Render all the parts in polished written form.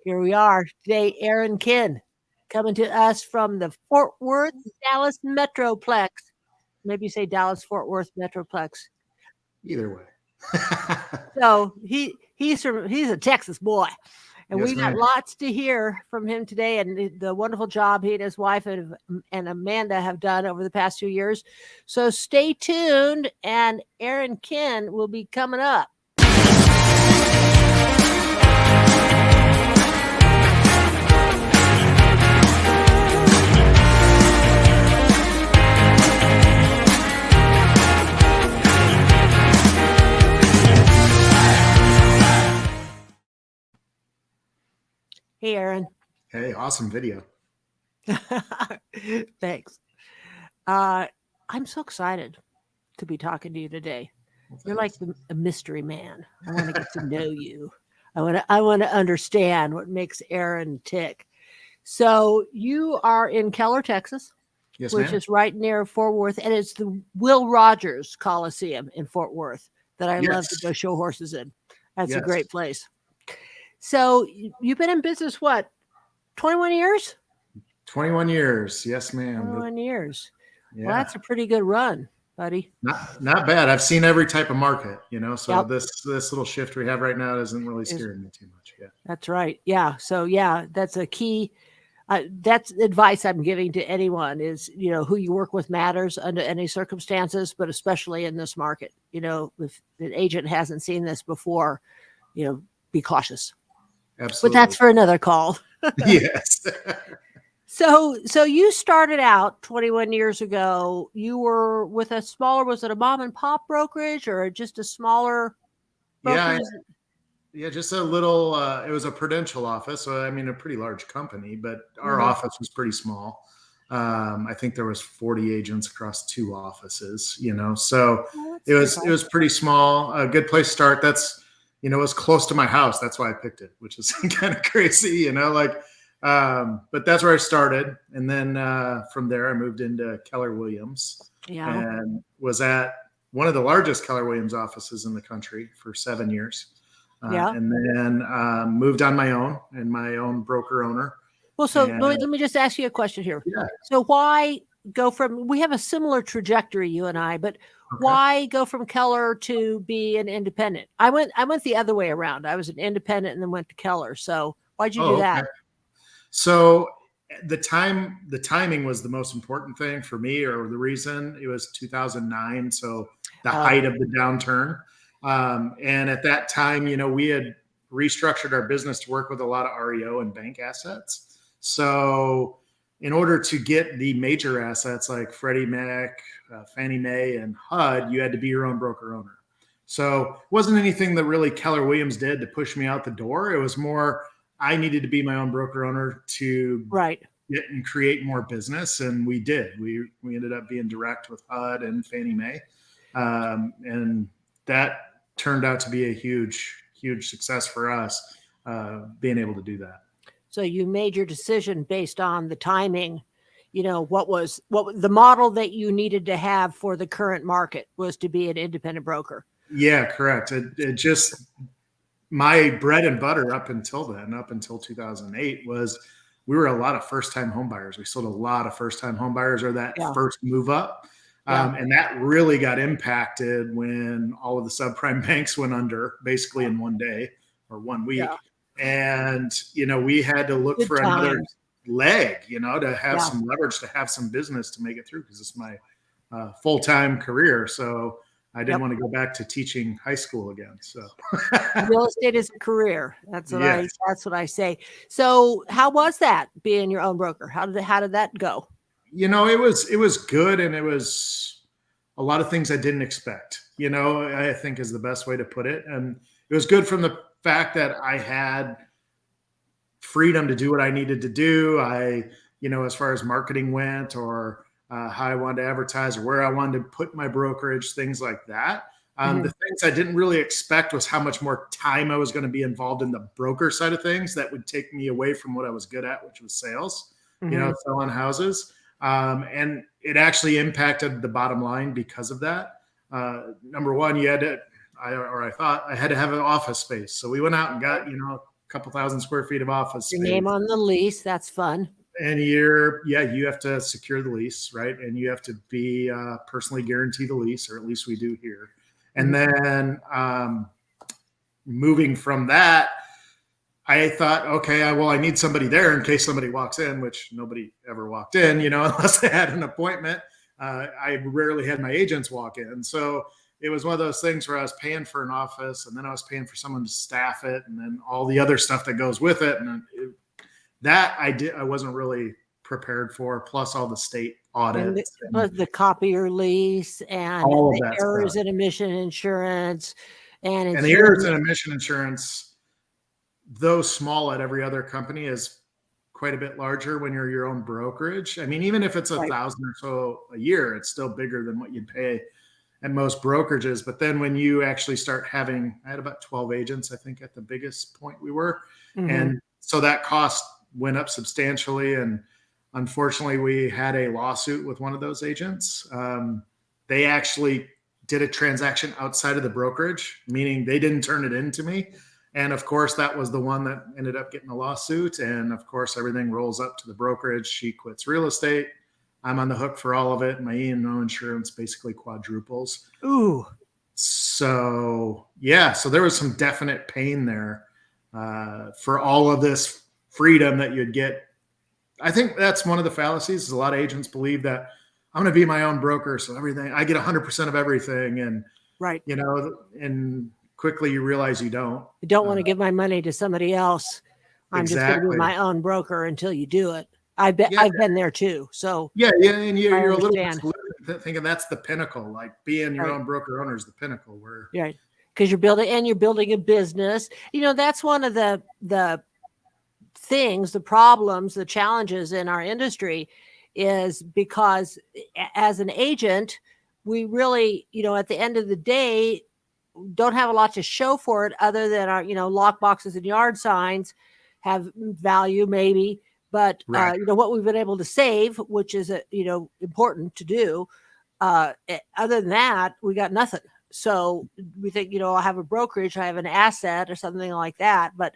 Here we are today, Aaron Kinn, coming to us from the Fort Worth, Dallas Metroplex. Maybe you say Dallas Fort Worth Metroplex. Either way. So he's a Texas boy, and Yes, we got ma'am. lots to hear from him today, and the wonderful job he and his wife and Amanda have done over the past 2 years. So stay tuned, and Aaron Kinn will be coming up. Hey, Aaron. Hey, awesome video. Thanks. I'm so excited to be talking to you today. Well, You're like a mystery man. I want to get to know you. I want to understand what makes Aaron tick. So you are in Keller, Texas, yes, which ma'am. is right near Fort Worth, and it's the Will Rogers Coliseum in Fort Worth that I love to Yes. go show horses in. That's a Yes. great place. So you've been in business, what, 21 years? 21 years. Yes, ma'am. 21 years. Yeah. Well, that's a pretty good run, buddy. Not bad. I've seen every type of market, so Yep. this little shift we have right now isn't really scaring me too much. Yeah. That's right. Yeah. So yeah, that's a key. That's advice I'm giving to anyone is, who you work with matters under any circumstances, but especially in this market. If an agent hasn't seen this before, be cautious. Absolutely. But that's for another call. Yes. So you started out 21 years ago. You were with was it a mom and pop brokerage or just a smaller brokerage? Yeah, just a little, it was a Prudential office. So, a pretty large company, but our office was pretty small. I think there was 40 agents across 2 offices, so it was pretty small, a good place to start. That's, it was close to my house. That's why I picked it, which is kind of crazy, but that's where I started. And then from there, I moved into Keller Williams and was at one of the largest Keller Williams offices in the country for 7 years. And then moved on my own and my own broker owner. Well, so let me just ask you a question here. Yeah. So why go from, we have a similar trajectory, you and I, but why go from Keller to be an independent? I went the other way around. I was an independent and then went to Keller. So why'd you do that? So the timing was the most important thing for me, or the reason. It was 2009. So the height of the downturn. And at that time, we had restructured our business to work with a lot of REO and bank assets. So in order to get the major assets like Freddie Mac, Fannie Mae, and HUD, you had to be your own broker owner. So it wasn't anything that really Keller Williams did to push me out the door. It was more, I needed to be my own broker owner to get and create more business. And we did. We ended up being direct with HUD and Fannie Mae. And that turned out to be a huge success for us, being able to do that. So you made your decision based on the timing. What the model that you needed to have for the current market was to be an independent broker. Yeah, correct. It just, my bread and butter up until 2008 was, we were a lot of first-time home buyers. We sold a lot of first-time home buyers, or that first move up. And that really got impacted when all of the subprime banks went under basically in one day or 1 week. And, we had to look for another leg, to have some leverage, to have some business to make it through, because it's my full-time career. So I didn't want to go back to teaching high school again. So real estate is a career. That's what I say. So how was that being your own broker? How did that go? It was good. And it was a lot of things I didn't expect, I think is the best way to put it. And it was good from the fact that I had freedom to do what I needed to do. As far as marketing went, or how I wanted to advertise, or where I wanted to put my brokerage, things like that. The things I didn't really expect was how much more time I was going to be involved in the broker side of things that would take me away from what I was good at, which was sales, selling houses. And it actually impacted the bottom line because of that. Number one, I thought I had to have an office space. So we went out and got, couple thousand square feet of office Your space. name on the lease. That's fun. And you have to secure the lease, right? And you have to be personally guarantee the lease, or at least we do here. And then moving from that, I thought, okay, I need somebody there in case somebody walks in, which nobody ever walked in, unless they had an appointment. I rarely had my agents walk in. So it was one of those things where I was paying for an office, and then I was paying for someone to staff it, and then all the other stuff that goes with it. And I wasn't really prepared for, plus all the state audits. And the copier lease and all of the that errors stuff. and emission insurance. And the errors and emission insurance, though small at every other company, is quite a bit larger when you're your own brokerage. I mean, even if it's $1,000 or so a year, it's still bigger than what you'd pay at most brokerages. But then when you actually start having, I had about 12 agents, I think, at the biggest point we were. And so that cost went up substantially. And unfortunately, we had a lawsuit with one of those agents. They actually did a transaction outside of the brokerage, meaning they didn't turn it into me. And of course, that was the one that ended up getting a lawsuit. And of course, everything rolls up to the brokerage. She quits real estate. I'm on the hook for all of it. My E&O insurance basically quadruples. Ooh. So yeah, so there was some definite pain there for all of this freedom that you'd get. I think that's one of the fallacies. Is a lot of agents believe that I'm going to be my own broker, so everything I get 100% of everything, and and quickly you realize you don't. I don't want to give my money to somebody else. I'm just going to be my own broker until you do it. I've been there too. So and you're a little bit thinking that's the pinnacle, like being your own broker owner is the pinnacle. Where because you're building a business. That's one of the things, the problems, the challenges in our industry is because as an agent, we really, at the end of the day, don't have a lot to show for it other than our, lock boxes and yard signs have value maybe, but what we've been able to save, which is, important to do. Other than that, we got nothing. So we think, I have a brokerage, I have an asset or something like that, but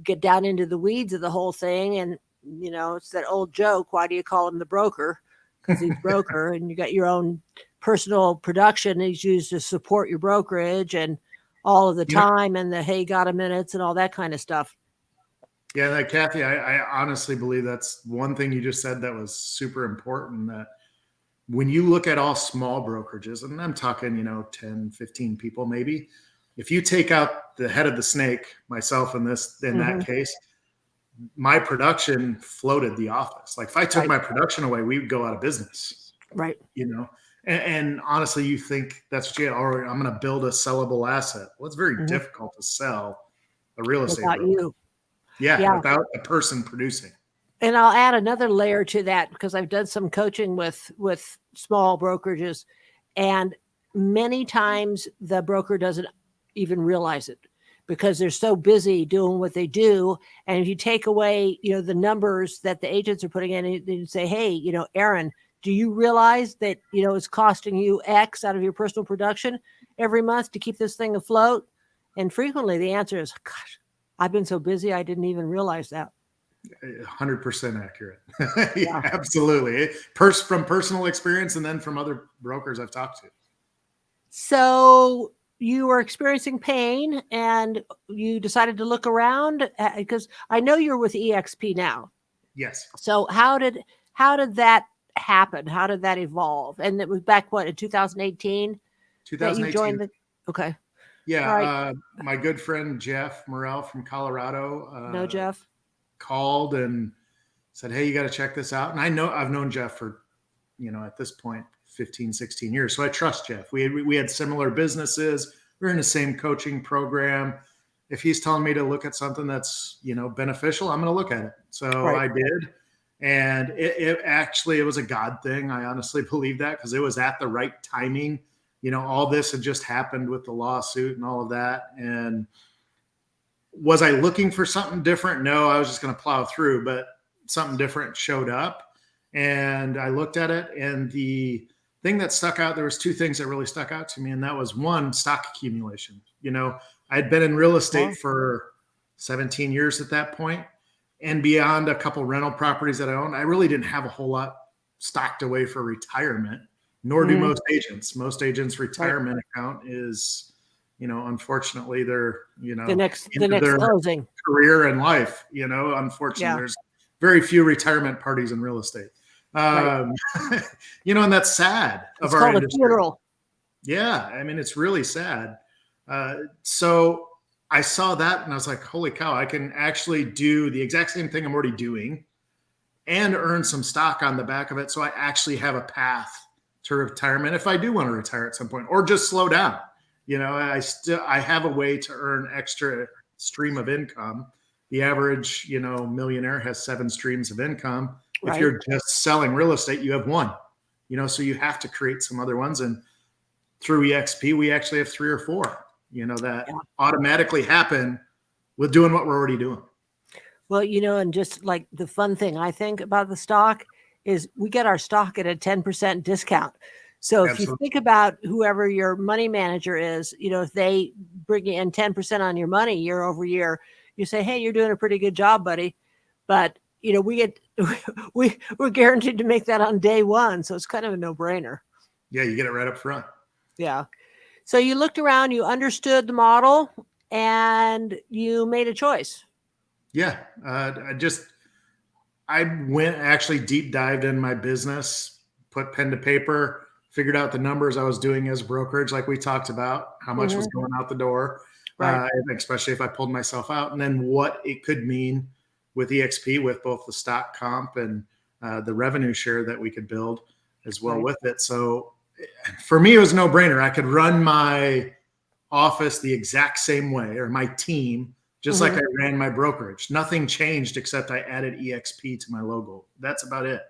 get down into the weeds of the whole thing. And, it's that old joke. Why do you call him the broker? Because he's broker and you got your own personal production is used to support your brokerage and all of the time and the, hey, got a minutes and all that kind of stuff. Yeah. Kathy, I honestly believe that's one thing you just said that was super important, that when you look at all small brokerages, and I'm talking, 10, 15 people, maybe, if you take out the head of the snake, myself in that case, my production floated the office. Like if I took my production away, we would go out of business. Right. And honestly, you think that's what I'm going to build a sellable asset. Well, it's very difficult to sell a real estate without broker. you. Yeah, without a person producing. And I'll add another layer to that because I've done some coaching with small brokerages, and many times the broker doesn't even realize it because they're so busy doing what they do. And if you take away, the numbers that the agents are putting in and say, hey, Aaron, do you realize that, it's costing you X out of your personal production every month to keep this thing afloat? And frequently the answer is, gosh, I've been so busy, I didn't even realize that. 100% accurate. Yeah, absolutely. From personal experience and then from other brokers I've talked to. So you were experiencing pain and you decided to look around because I know you're with eXp now. Yes. So how did that happen? How did that evolve? And it was back in 2018? 2018. That you joined okay. Yeah. Right. My good friend, Jeff Morrell from Colorado. Jeff. Called and said, hey, you got to check this out. And I've known Jeff for, at this point, 15, 16 years. So I trust Jeff. We had similar businesses. We're in the same coaching program. If he's telling me to look at something that's, beneficial, I'm going to look at it. So I did. And it was a God thing. I honestly believe that because it was at the right timing. All this had just happened with the lawsuit and all of that. And was I looking for something different? No, I was just going to plow through, but something different showed up and I looked at it. And the thing that stuck out, there was two things that really stuck out to me. And that was one, stock accumulation. I had been in real estate for 17 years at that point. And beyond a couple rental properties that I own, I really didn't have a whole lot stocked away for retirement, nor do most agents. Most agents' retirement account is, unfortunately, they're, The next their closing career and life. Unfortunately, there's very few retirement parties in real estate. And that's sad. It's called a funeral. Yeah, I mean, it's really sad. So I saw that and I was like, holy cow, I can actually do the exact same thing I'm already doing and earn some stock on the back of it. So I actually have a path to retirement if I do want to retire at some point, or just slow down. I have a way to earn extra stream of income. The average, millionaire has 7 streams of income. Right. If you're just selling real estate, you have 1, so you have to create some other ones. And through eXp, we actually have 3 or 4, that automatically happen with doing what we're already doing. Well, and just like the fun thing I think about the stock is we get our stock at a 10% discount. So if you think about whoever your money manager is, if they bring in 10% on your money year over year, you say, hey, you're doing a pretty good job, buddy. But, we're guaranteed to make that on day one. So it's kind of a no-brainer. Yeah, you get it right up front. Yeah. So you looked around, you understood the model, and you made a choice. Yeah. I went actually deep dived in my business, put pen to paper, figured out the numbers I was doing as a brokerage, like we talked about, how much was going out the door, especially if I pulled myself out, and then what it could mean with eXp, with both the stock comp and the revenue share that we could build as well with it. So for me, it was a no-brainer. I could run my office the exact same way, or my team, just like I ran my brokerage. Nothing changed except I added eXp to my logo. That's about it.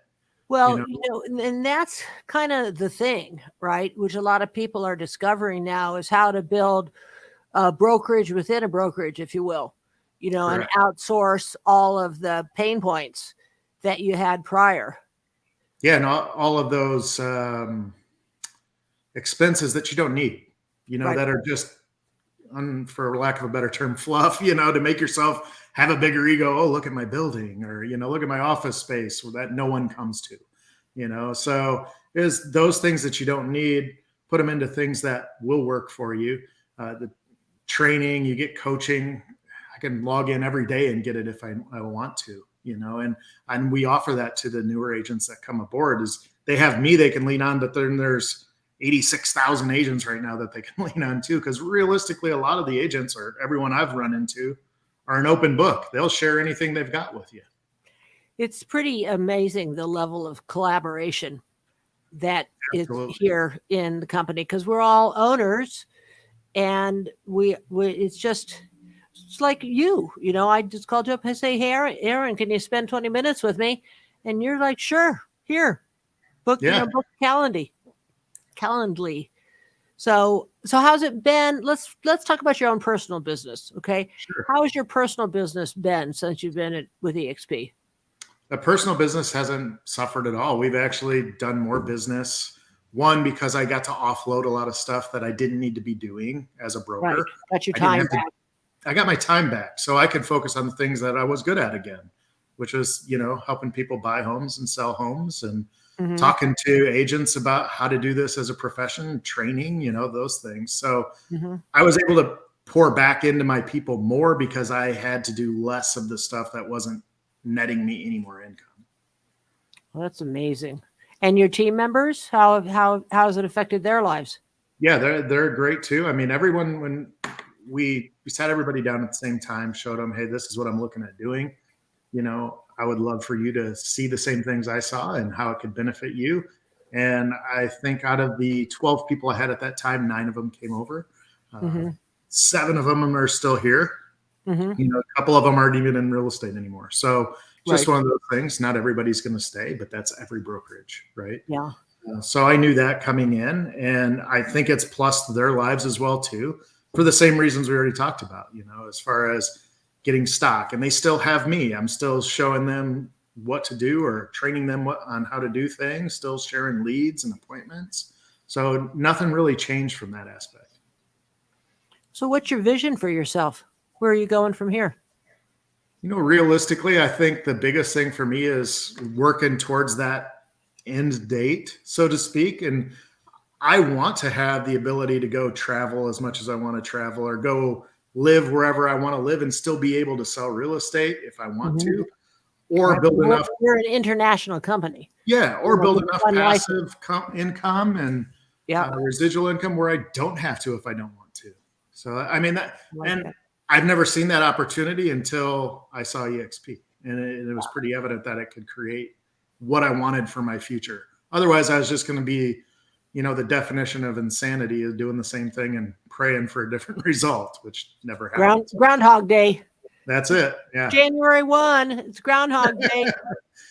Well, and that's kind of the thing, right? Which a lot of people are discovering now is how to build a brokerage within a brokerage, if you will, and outsource all of the pain points that you had prior. Yeah, and all of those expenses that you don't need, that are just, for lack of a better term, fluff, to make yourself have a bigger ego. Oh, look at my building, or, look at my office space that no one comes to, so is those things that you don't need, put them into things that will work for you. The training, you get coaching. I can log in every day and get it if I want to, and we offer that to the newer agents that come aboard. Is they have me they can lean on, but then there's 86,000 agents right now that they can lean on too. Because realistically, a lot of the agents, or everyone I've run into, are an open book. They'll share anything they've got with you. It's pretty amazing the level of collaboration that is here in the company, because we're all owners, and it's like I just called you up and say, hey, Aaron, can you spend 20 minutes with me? And you're like, sure, here, book Calendly. So how's it been? Let's talk about your own personal business. Okay. Sure. How has your personal business been since you've been with eXp? The personal business hasn't suffered at all. We've actually done more business. One, because I got to offload a lot of stuff that I didn't need to be doing as a broker. Right. Got your time back. I got my time back, so I could focus on the things that I was good at again, which was, helping people buy homes and sell homes, and talking to agents about how to do this as a profession, training, those things. So I was able to pour back into my people more because I had to do less of the stuff that wasn't netting me any more income. Well, that's amazing. And your team members, how has it affected their lives? Yeah, they're great too. I mean, everyone, when we sat everybody down at the same time, showed them, hey, this is what I'm looking at doing. I would love for you to see the same things I saw and how it could benefit you. And I think out of the 12 people I had at that time, 9 of them came over. 7 of them are still here. A couple of them aren't even in real estate anymore. So just one of those things. Not everybody's going to stay, but that's every brokerage, right? Yeah. So I knew that coming in, and I think it's plus to their lives as well too, for the same reasons we already talked about. As far as getting stock, and they still have me. I'm still showing them what to do, or training them on how to do things. Still sharing leads and appointments. So nothing really changed from that aspect. So what's your vision for yourself? Where are you going from here? Realistically, I think the biggest thing for me is working towards that end date, so to speak. And I want to have the ability to go travel as much as I want to travel, or go live wherever I want to live and still be able to sell real estate if I want Mhm. to, or Right. build enough. We're an international company. Yeah, You or know, build with enough one license. passive income and Yeah. residual income where I don't have to if I don't want to. So, I mean, Like and that. I've never seen that opportunity until I saw eXp. And it was pretty evident that it could create what I wanted for my future. Otherwise, I was just going to be, the definition of insanity is doing the same thing and praying for a different result, which never happens. Groundhog Day. That's it. Yeah. January 1, it's Groundhog Day.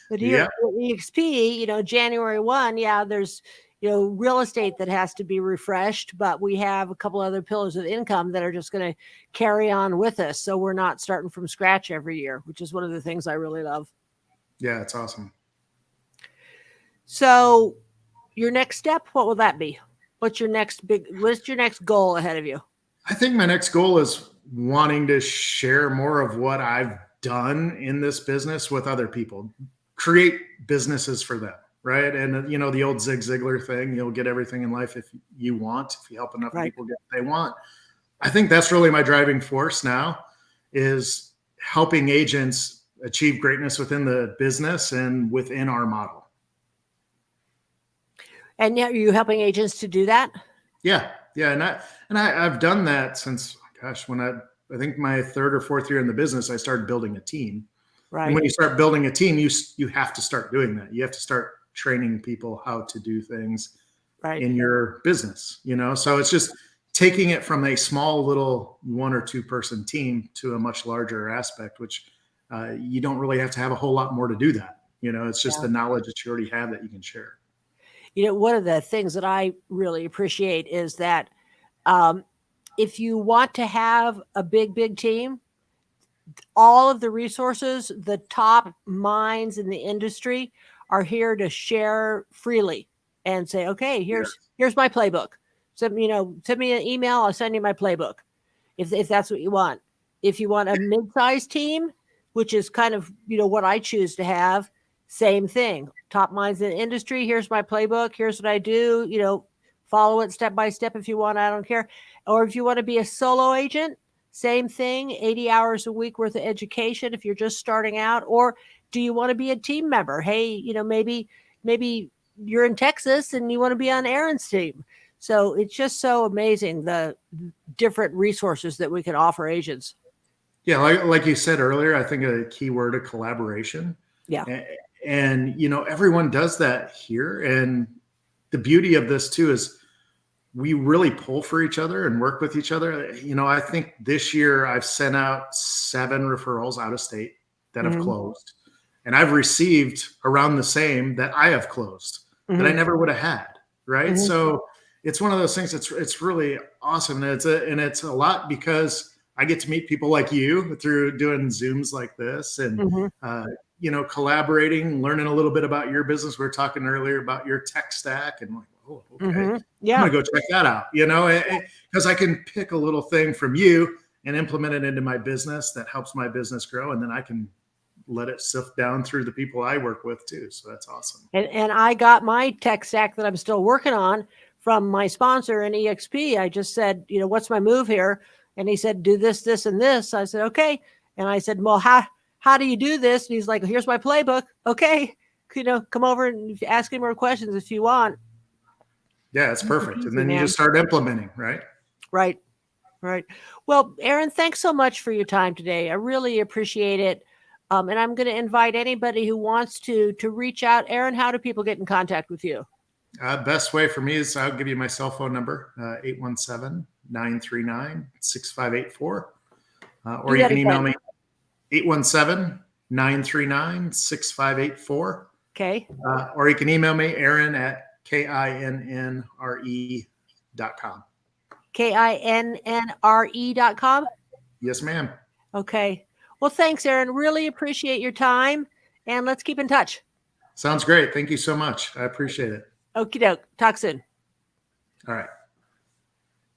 But here Yeah. at eXp, January 1, yeah, there's, real estate that has to be refreshed, but we have a couple other pillars of income that are just going to carry on with us. So we're not starting from scratch every year, which is one of the things I really love. Yeah. It's awesome. So your next step, what will that be? What's your next goal ahead of you? I think my next goal is wanting to share more of what I've done in this business with other people, create businesses for them. Right. And, the old Zig Ziglar thing, you'll get everything in life if you help enough Right. people get what they want. I think that's really my driving force now, is helping agents achieve greatness within the business and within our model. And are you helping agents to do that? Yeah. Yeah. I've done that since, when I think my third or fourth year in the business, I started building a team. Right. And when you start building a team, you have to start doing that. You have to start training people how to do things in your business, So it's just taking it from a small little 1 or 2 person team to a much larger aspect, which you don't really have to have a whole lot more to do that. It's just the knowledge that you already have that you can share. One of the things that I really appreciate is that if you want to have a big team, all of the resources, the top minds in the industry are here to share freely and say, okay, here's my playbook. Send me an email. I'll send you my playbook if that's what you want. If you want a mid-sized team, which is kind of, what I choose to have, same thing. Top minds in the industry. Here's my playbook. Here's what I do. Follow it step by step if you want. I don't care. Or if you want to be a solo agent, same thing, 80 hours a week worth of education if you're just starting out. Or do you want to be a team member? Hey, maybe you're in Texas and you want to be on Aaron's team. So it's just so amazing, the different resources that we can offer agents. Yeah, like you said earlier, I think a key word of collaboration. Yeah. And everyone does that here. And the beauty of this too is we really pull for each other and work with each other. I think this year I've sent out 7 referrals out of state that have closed, and I've received around the same that I have closed that I never would have had. Right. So it's one of those things it's really awesome. And it's a lot because I get to meet people like you through doing Zooms like this and, collaborating, learning a little bit about your business. We were talking earlier about your tech stack and like, oh, okay. Yeah. I'm going to go check that out, because I can pick a little thing from you and implement it into my business that helps my business grow. And then I can let it sift down through the people I work with too. So that's awesome. And I got my tech stack that I'm still working on from my sponsor in eXp. I just said, what's my move here? And he said, do this, this, and this. I said, okay. And I said, well, how do you do this? And he's like, here's my playbook. Okay. Come over and ask any more questions if you want. Yeah, it's perfect. And then you just start implementing, right? Right. Well, Aaron, thanks so much for your time today. I really appreciate it. And I'm going to invite anybody who wants to reach out. Aaron, how do people get in contact with you? Best way for me is I'll give you my cell phone number, 817-939-6584. Or you can email me, 817-939-6584. Okay. Or you can email me, Aaron at kinnre.com. kinnre.com? Yes, ma'am. Okay. Well, thanks, Aaron. Really appreciate your time. And let's keep in touch. Sounds great. Thank you so much. I appreciate it. Okie doke. Talk soon. All right.